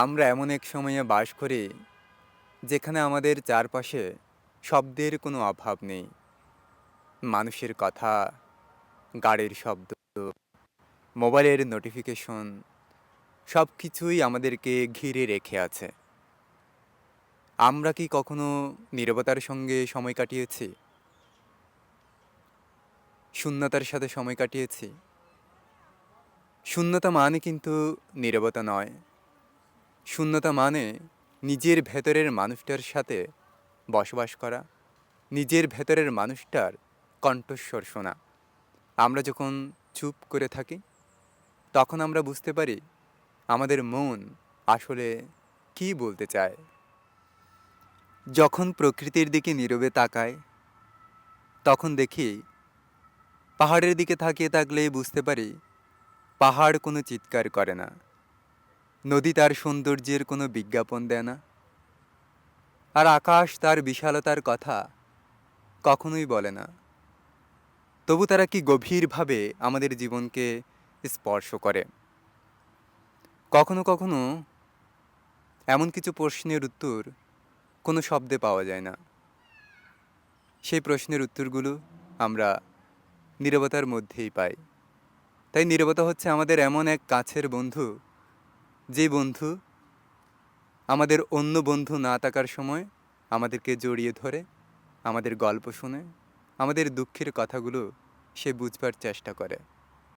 আমরা এমন এক সময়ে বাস করি যেখানে আমাদের চারপাশে শব্দের কোনো অভাব নেই। মানুষের কথা, গাড়ির শব্দ, মোবাইলের নোটিফিকেশন সব কিছুই আমাদেরকে ঘিরে রেখে আছে। আমরা কি কখনো নীরবতার সঙ্গে সময় কাটিয়েছি? শূন্যতার সাথে সময় কাটিয়েছি? শূন্যতা মানে কিন্তু নীরবতা নয়। শূন্যতা মানে নিজের ভেতরের মানুষটার সাথে বসবাস করা, নিজের ভেতরের মানুষটার কণ্ঠস্বর শোনা। আমরা যখন চুপ করে থাকি, তখন আমরা বুঝতে পারি আমাদের মন আসলে কী বলতে চায়। যখন প্রকৃতির দিকে নীরবে তাকাই, তখন দেখি পাহাড়ের দিকে তাকিয়ে থাকলেই বুঝতে পারি পাহাড় কোনো চিৎকার করে না, নদী তার সৌন্দর্যের কোনো বিজ্ঞাপন দেয় না, আর আকাশ তার বিশালতার কথা কখনোই বলে না। তবু তারা কি গভীরভাবে আমাদের জীবনকে স্পর্শ করে। কখনো কখনো এমন কিছু প্রশ্নের উত্তর কোনো শব্দে পাওয়া যায় না। সেই প্রশ্নের উত্তরগুলো আমরা নীরবতার মধ্যেই পাই। তাই নীরবতা হচ্ছে আমাদের এমন এক কাছের বন্ধু, যে বন্ধু আমাদের অন্য বন্ধু না থাকার সময় আমাদেরকে জড়িয়ে ধরে, আমাদের গল্প শুনে, আমাদের দুঃখের কথাগুলো সে বুঝবার চেষ্টা করে।